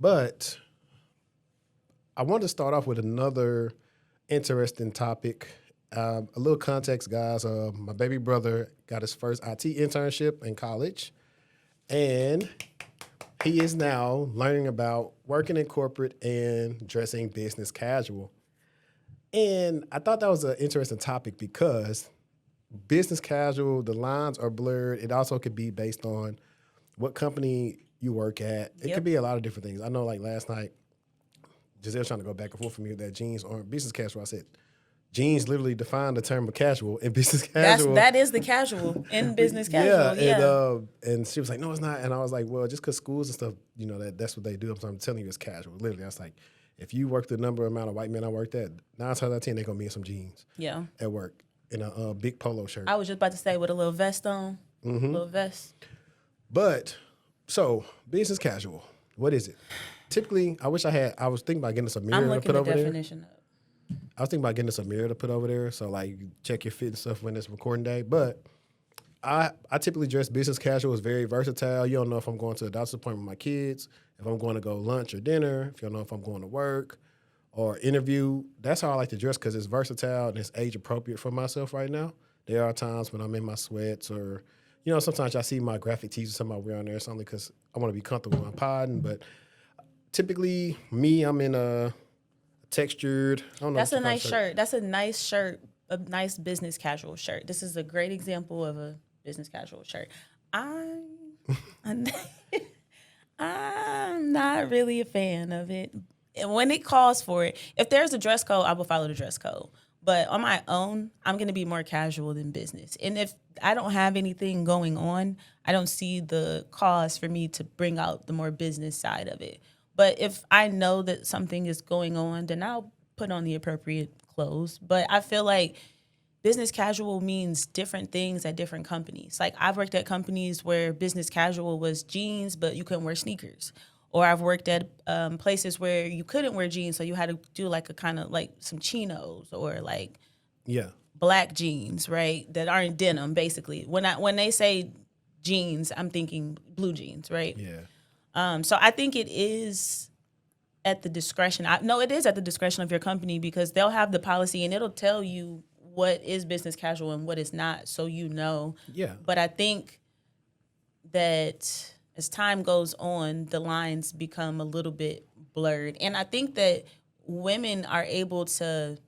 But I want to start off with another interesting topic. A little context, guys. My baby brother got his first IT internship in college, and he is now learning about working in corporate and dressing business casual. And I thought that was an interesting topic because business casual, the lines are blurred. It also could be based on what company you work at. It could be a lot of different things. I know, like last night, Giselle's trying to go back and forth with me with that jeans or business casual. I said, jeans literally define the term of casual in business casual. That is the casual in business casual. And she was like, no, it's not. And I was like, well, just because schools and stuff, that's what they do. I'm telling you, it's casual. Literally, I was like, if you work the amount of white men I worked at, 9 times out of 10, they're gonna be in some jeans. Yeah. At work in a big polo shirt. I was just about to say with a little vest on, a little vest. But so business casual, what is it? Typically, I was thinking about getting us a mirror to put over there. I'm looking the definition up. I was thinking about getting us a mirror to put over there, so like you check your fit and stuff when it's recording day. But I typically dress business casual. It's very versatile. You don't know if I'm going to a doctor's appointment with my kids, if I'm going to go lunch or dinner, if you don't know if I'm going to work or interview. That's how I like to dress because it's versatile and it's age appropriate for myself right now. There are times when I'm in my sweats or, sometimes I see my graphic tees or something I wear on there. It's only because I want to be comfortable when I'm podding. But typically, I'm in a textured. I don't know. That's a nice shirt. That's a nice shirt, a nice business casual shirt. This is a great example of a business casual shirt. I'm not really a fan of it. And when it calls for it, if there's a dress code, I will follow the dress code. But on my own, I'm going to be more casual than business. And if I don't have anything going on, I don't see the cause for me to bring out the more business side of it. But if I know that something is going on, then I'll put on the appropriate clothes. But I feel like business casual means different things at different companies. Like I've worked at companies where business casual was jeans, but you couldn't wear sneakers. Or I've worked at places where you couldn't wear jeans, so you had to do like a kind of like some chinos or like black jeans, right? That aren't denim, basically. When they say jeans, I'm thinking blue jeans, right? Yeah. So I think it is at the discretion. It is at the discretion of your company because they'll have the policy and it'll tell you what is business casual and what is not, so you know. Yeah. But I think that as time goes on, the lines become a little bit blurred. And I think that women are able to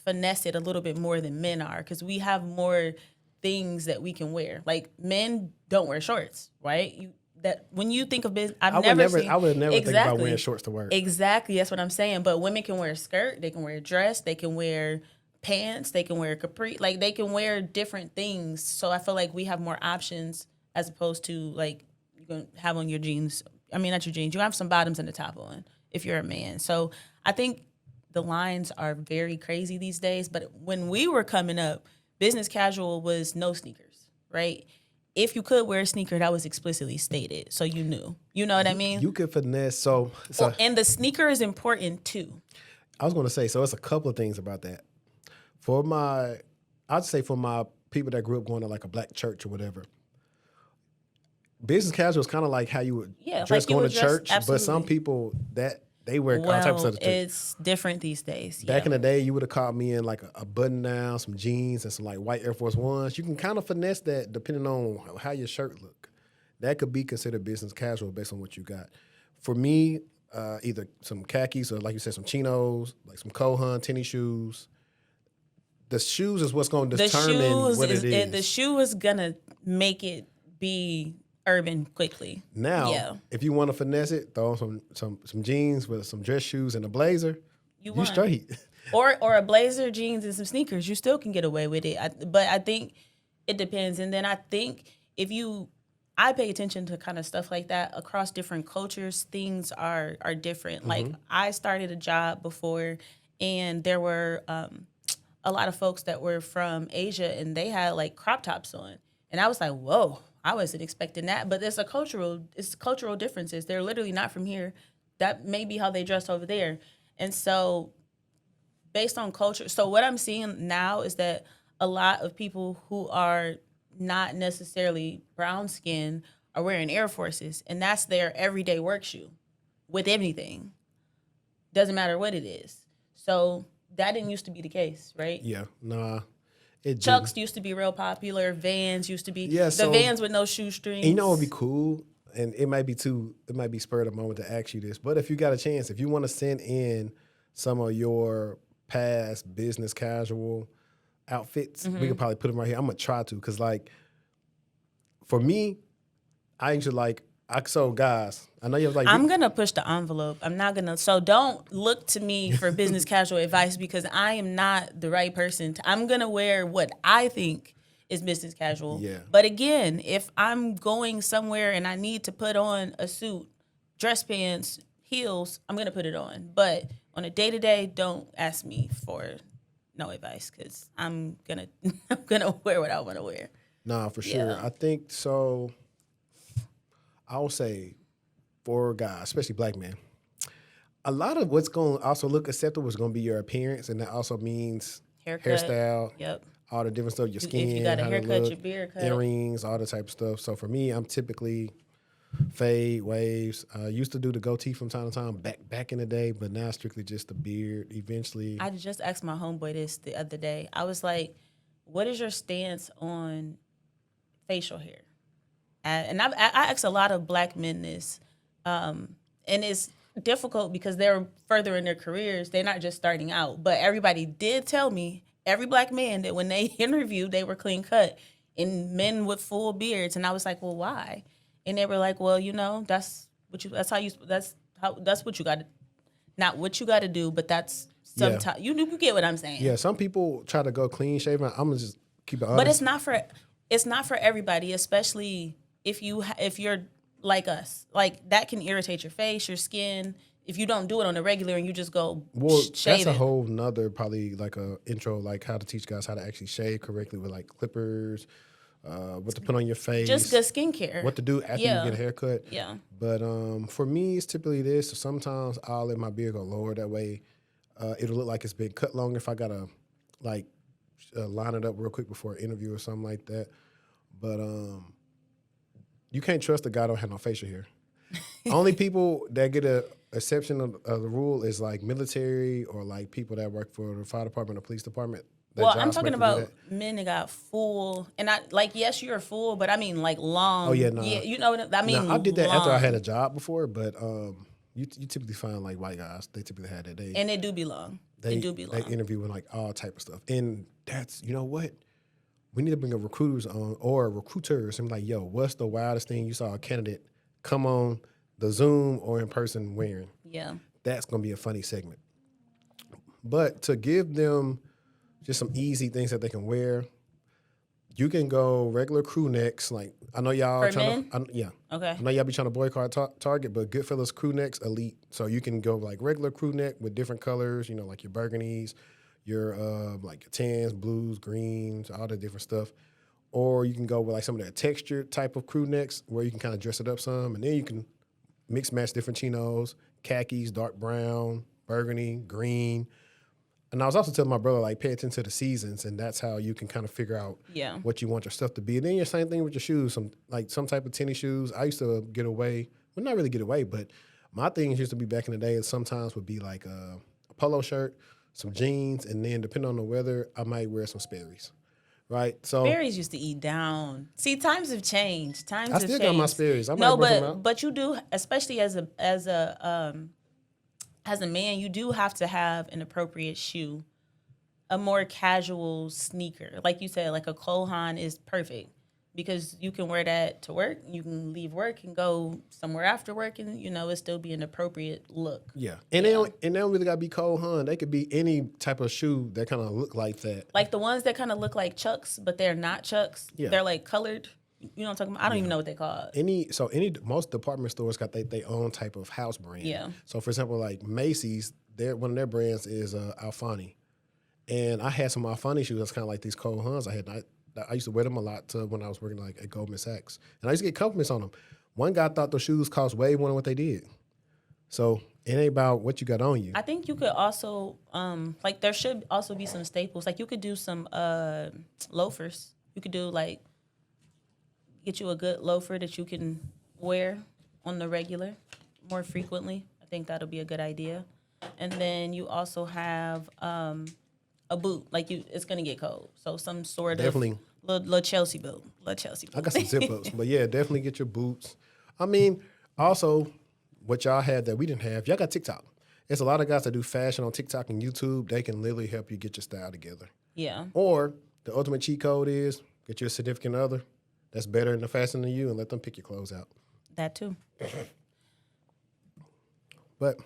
finesse it a little bit more than men are because we have more things that we can wear. Like men don't wear shorts, right? That when you think of business, I would never think about wearing shorts to work. Exactly, that's what I'm saying. But women can wear a skirt, they can wear a dress, they can wear pants, they can wear capri, like they can wear different things. So I feel like we have more options as opposed to like you're gonna have on your jeans. I mean, not your jeans. You have some bottoms and a top on if you're a man. So I think the lines are very crazy these days. But when we were coming up, business casual was no sneakers, right? If you could wear a sneaker, that was explicitly stated, so you knew. You know what I mean? You could finesse. So and the sneaker is important too. I was going to say, so it's a couple of things about that. I'd say for my people that grew up going to like a black church or whatever, business casual is kind of like how you would dress like going to church. Absolutely. But some people that they wear all types of stuff. It's different these days. Back in the day, you would have caught me in like a button down, some jeans, and some like white Air Force Ones. You can kind of finesse that depending on how your shirt look. That could be considered business casual based on what you got. For me, either some khakis or like you said, some chinos, like some Kohan tennis shoes. The shoes is what's going to determine what it is. The shoe is going to make it be urban quickly. Now, if you want to finesse it, throw on some jeans with some dress shoes and a blazer. You straight. Or a blazer, jeans, and some sneakers. You still can get away with it. But I think it depends. And then I think I pay attention to kind of stuff like that across different cultures. Things are different. Mm-hmm. Like I started a job before, and there were a lot of folks that were from Asia, and they had like crop tops on, and I was like, whoa. I wasn't expecting that, but it's cultural differences. They're literally not from here. That may be how they dress over there. And so based on culture, so what I'm seeing now is that a lot of people who are not necessarily brown skin are wearing Air Forces, and that's their everyday work shoe. with anything. Doesn't matter what it is. So that didn't used to be the case, right? Yeah, nah, it Chucks didn't. used to be real popular. Vans used to be Yeah, the so Vans with no shoestrings. and you know what would be cool, and it might be spur of the moment to ask you this, but if you got a chance, if you want to send in some of your past business casual outfits, we could probably put them right here. I'm gonna try to, cause like for me, I actually like. So guys, I know you have like. I'm gonna push the envelope. I'm not gonna. So don't look to me for business casual advice because I am not the right person. I'm gonna wear what I think is business casual. Yeah. But again, if I'm going somewhere and I need to put on a suit, dress pants, heels, I'm gonna put it on. But on a day to day, don't ask me for no advice because I'm gonna I'm gonna wear what I want to wear. Nah, for sure. Yeah. I think so. I'll say for guys, especially black men, a lot of what's going to also look acceptable is going to be your appearance, and that also means Haircut. hairstyle, Yep. all the different stuff, your skin, If you got a how to haircut, look, your beard cut. earrings, all that type of stuff. So for me, I'm typically fade, waves. I used to do the goatee from time to time back in the day, but now strictly just the beard. Eventually, I just asked my homeboy this the other day. I was like, what is your stance on facial hair? And I asked a lot of black men this, and it's difficult because they're further in their careers. They're not just starting out. But everybody did tell me, every black man, that when they interviewed, they were clean cut and men with full beards. And I was like, well, why? And they were like, well, that's what you got to, not what you got to do, but that's sometimes, you get what I'm saying. yeah, some people try to go clean shaven. I'm going to just keep it honest. But it's not for everybody, especially if you're like us. Like that can irritate your face, your skin. If you don't do it on a regular and you just go shave that's a it. whole nother probably like a intro, like how to teach guys how to actually shave correctly with like clippers, what to put on your face, Just good skincare. what to do after you get a haircut. Yeah. But for me, it's typically this. So sometimes I'll let my beard go lower. That way, it'll look like it's been cut longer. If I gotta like line it up real quick before an interview or something like that. But you can't trust a guy don't have no facial hair. Only people that get a exception of the rule is like military or like people that work for the fire department or police department. Well, I'm talking about men that got full, and I like yes, you're full, but I mean like long. Oh yeah, no. Yeah, you know what I mean. I did that after I long. had a job before, but you typically find like white guys. They typically had that. And they do be long. They do be long. They interview with like all type of stuff, and that's what. We need to bring a recruiters on or recruiters and be like, yo, what's the wildest thing you saw a candidate come on the Zoom or in person wearing? Yeah. That's going to be a funny segment. But to give them just some easy things that they can wear, you can go regular crew necks. Like, I know y'all For trying men? to, yeah. Okay. I know y'all be trying to boycott Target, but Goodfellas crew necks, elite. So you can go like regular crew neck with different colors, like your burgundies, your like your tans, blues, greens, all the different stuff. Or you can go with like some of that textured type of crew necks where you can kind of dress it up some, and then you can mix match different chinos, khakis, dark brown, burgundy, green. And I was also telling my brother, like, pay attention to the seasons, and that's how you can kind of figure out what you want your stuff to be. And then your same thing with your shoes, some type of tennis shoes. I used to get away, well, not really get away, but my things used to be back in the day, and sometimes would be like a polo shirt, some jeans, and then depending on the weather, I might wear some Sperry's, right? So Sperry's used to eat down. See, times have changed. I still got my Sperry's. I might No, brush them out. but you do, especially as a man, you do have to have an appropriate shoe, a more casual sneaker. Like you said, like a Kohan is perfect because you can wear that to work. You can leave work and go somewhere after work, and it still be an appropriate look. Yeah, and they don't really gotta be Cole Haan. They could be any type of shoe that kind of look like that. Like the ones that kind of look like Chucks, but they're not Chucks. Yeah. They're like colored. You know what I'm talking about? I don't even know what they call it. Most department stores got their own type of house brand. Yeah. So for example, like Macy's, one of their brands is Alfani, and I had some Alfani shoes that's kind of like these Cole Haans. I used to wear them a lot when I was working like at Goldman Sachs, and I used to get compliments on them. One guy thought the shoes cost way more than what they did. So it ain't about what you got on you. I think you could also like there should also be some staples. Like you could do some loafers. You could do like get you a good loafer that you can wear on the regular more frequently. I think that'll be a good idea. And then you also have a boot. Like it's gonna get cold, so some sort Definitely. of little Chelsea boot. I got some zip ups, but yeah, definitely get your boots. I mean, also, what y'all had that we didn't have, y'all got TikTok. There's a lot of guys that do fashion on TikTok and YouTube. They can literally help you get your style together. Yeah. Or the ultimate cheat code is get you a significant other that's better in the fashion than you and let them pick your clothes out. That too. But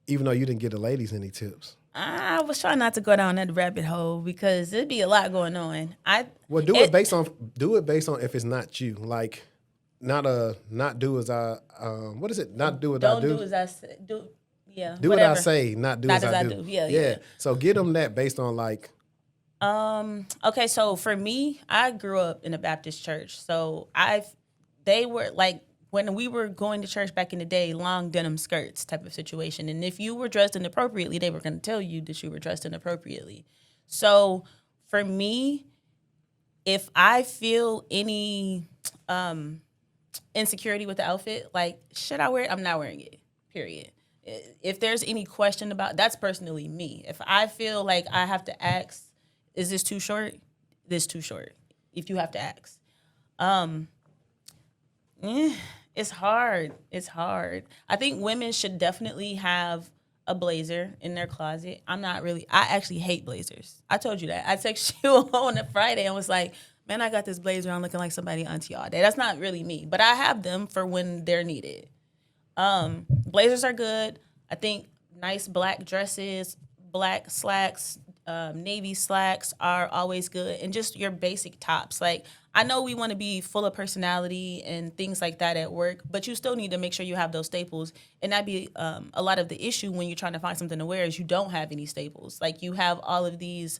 even though you didn't get the ladies any tips. I was trying not to go down that rabbit hole because there'd be a lot going on. Well, do it based on if it's not you. Like not do as I what is it? Not do as I do. Don't do as I say. Yeah. Do whatever. what I say, not do as I do. Yeah. So get them that based on like. Okay, so for me, I grew up in a Baptist church. So they were like, when we were going to church back in the day, long denim skirts type of situation. And if you were dressed inappropriately, they were going to tell you that you were dressed inappropriately. So for me, if I feel any insecurity with the outfit, like, should I wear it? I'm not wearing it, period. If there's any question about, that's personally me. If I feel like I have to ask, is this too short? This too short. If you have to ask. It's hard. It's hard. I think women should definitely have a blazer in their closet. I actually hate blazers. I told you that. I texted you on a Friday and was like, man, I got this blazer. I'm looking like somebody auntie all day. That's not really me, but I have them for when they're needed. Blazers are good. I think nice black dresses, black slacks, navy slacks are always good. And just your basic tops. Like, I know we want to be full of personality and things like that at work, but you still need to make sure you have those staples. And that'd be a lot of the issue when you're trying to find something to wear is you don't have any staples. Like, you have all of these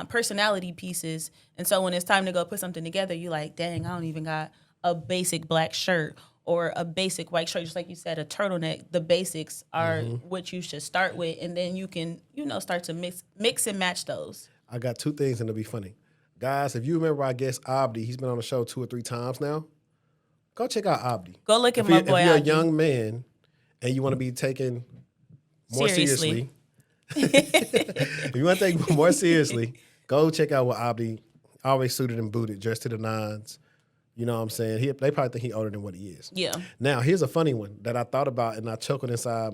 personality pieces. And so when it's time to go put something together, you're like, dang, I don't even got a basic black shirt or a basic white shirt. Just like you said, a turtleneck. The basics are what you should start with. And then you can, start to mix and match those. I got two things and it'll be funny. Guys, if you remember our guest Abdi, he's been on the show 2 or 3 times now. Go check out Abdi. Go look at my boy If you're Abdi. a young man and you want to be taken more seriously, if you want to take more seriously, go check out what Abdi, always suited and booted, dressed to the nines. You know what I'm saying? They probably think he's older than what he is. Yeah. Now, here's a funny one that I thought about and I chuckled inside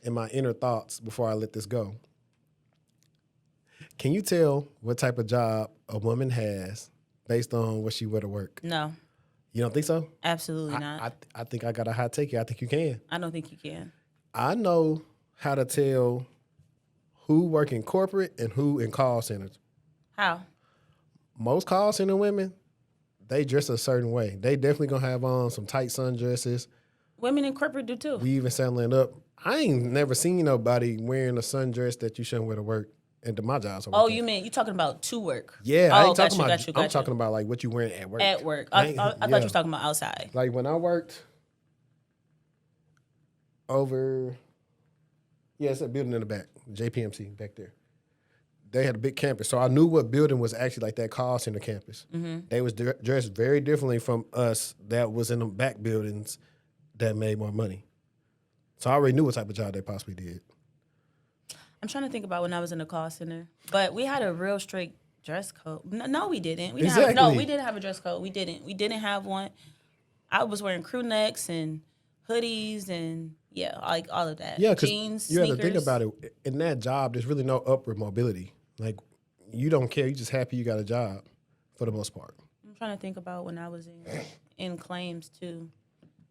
in my inner thoughts before I let this go. Can you tell what type of job a woman has based on what she wear to work? No. You don't think so? Absolutely not. I think I got a hot take here. I think you can. I don't think you can. I know how to tell who work in corporate and who in call centers. How? Most call center women, they dress a certain way. They definitely gonna have on some tight sundresses. Women in corporate do too. We even saddling up. I ain't never seen nobody wearing a sundress that you shouldn't wear to work. And to my job. Oh, you mean you talking about to work? Yeah, I ain't talking about. Got you. I'm talking about like what you wearing at work. At work, I thought you was talking about outside. Like when I worked over, it's a building in the back, JPMC back there. They had a big campus, so I knew what building was actually like that call center campus. Mm-hmm. They was dressed very differently from us that was in the back buildings that made more money. So I already knew what type of job they possibly did. I'm trying to think about when I was in the call center, but we had a real strict dress code. No, we didn't. We didn't have a dress code. We didn't have one. I was wearing crew necks and hoodies and like all of that. Yeah, because jeans, you have sneakers. to think about it. In that job, there's really no upward mobility. Like, you don't care. You're just happy you got a job for the most part. I'm trying to think about when I was in claims too.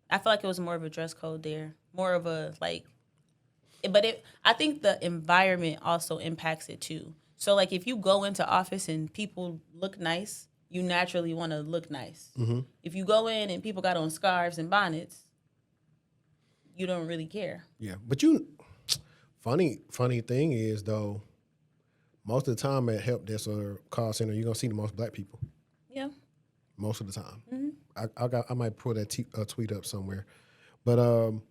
I feel like it was more of a dress code there, more of a like. But I think the environment also impacts it too. So like if you go into office and people look nice, you naturally want to look nice. Mm-hmm. If you go in and people got on scarves and bonnets, you don't really care. Yeah, but funny thing is though, most of the time at help desk or call center, you're gonna see the most black people. Yeah. Most of the time. Mm-hmm. I might pull that tweet up somewhere. But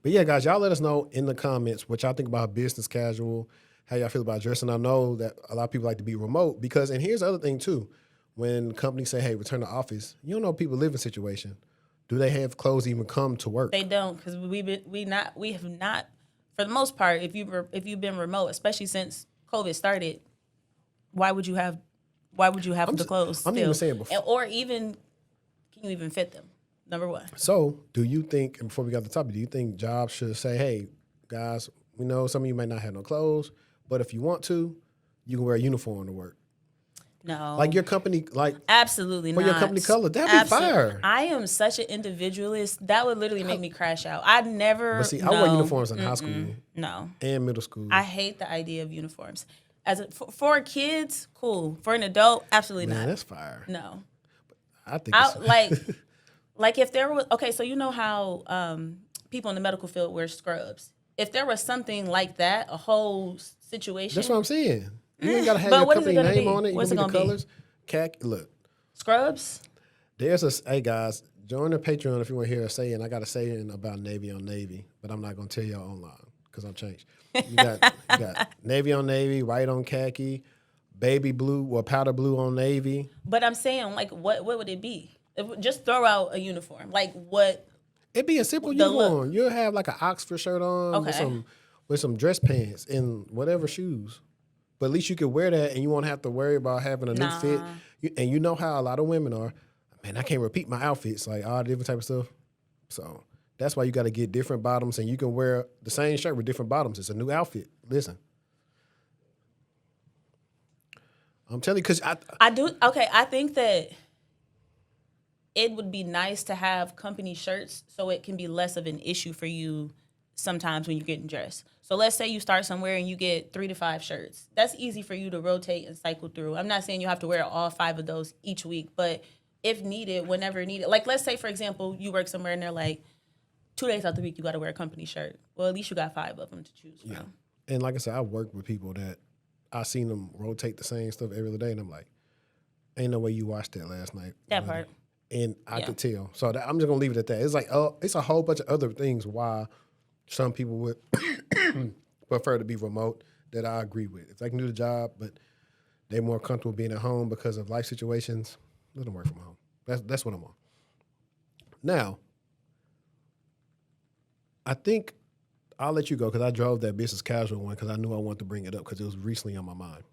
yeah, guys, y'all let us know in the comments what y'all think about business casual, how y'all feel about dressing. I know that a lot of people like to be remote because, and here's the other thing too, when companies say, hey, return to office, you don't know people's living situation. do they have clothes to even come to work? They don't, because we have not, for the most part, if you've been remote, especially since COVID started, why would you have the clothes? I'm still? even saying before, or even can you even fit them? Number one. So, do you think, and before we got to the topic, do you think jobs should say, hey, guys, we know some of you might not have no clothes, but if you want to, you can wear a uniform to work? No. Like your company, like absolutely for not. your company color, that'd be fire. I am such an individualist. That would literally make me crash out. I'd never. But see, I wore uniforms in high school No. and middle school. I hate the idea of uniforms. For kids, cool. For an adult, absolutely Man, not. that's fire. No. I think it's like if there was, okay, so you know how people in the medical field wear scrubs. If there was something like that, a whole situation. That's what I'm saying. You ain't gotta have But your what is it company gonna name be? on it. You What's gonna it be the gonna be? colors. Look, Scrubs? hey guys, join the Patreon if you want to hear us saying. I got a saying about Navy on Navy, but I'm not gonna tell y'all online because I'm changed. You got Navy on Navy, white on khaki, baby blue or powder blue on Navy. But I'm saying, like, what would it be? Just throw out a uniform. Like, what? It'd be a simple uniform. You'll have like an Oxford shirt on with some dress pants and whatever shoes. But at least you could wear that and you won't have to worry about having a new fit. And you know how a lot of women are. Man, I can't repeat my outfits, like all different type of stuff. So that's why you got to get different bottoms, and you can wear the same shirt with different bottoms. It's a new outfit. Listen. I'm telling you, because I do. Okay, I think that it would be nice to have company shirts so it can be less of an issue for you sometimes when you're getting dressed. So let's say you start somewhere and you get 3 to 5 shirts. That's easy for you to rotate and cycle through. I'm not saying you have to wear all 5 of those each week, but if needed, whenever needed. Like, let's say, for example, you work somewhere and they're like, 2 days out the week, you got to wear a company shirt. Well, at least you got 5 of them to choose from. Yeah. And like I said, I worked with people that I seen them rotate the same stuff every day, and I'm like, ain't no way you watched that last night. That part. And I could tell. So I'm just going to leave it at that. It's like, it's a whole bunch of other things why some people would prefer to be remote that I agree with. If they can do the job, but they're more comfortable being at home because of life situations, let them work from home. That's what I'm on. Now, I think I'll let you go because I drove that business casual one because I knew I wanted to bring it up because it was recently on my mind.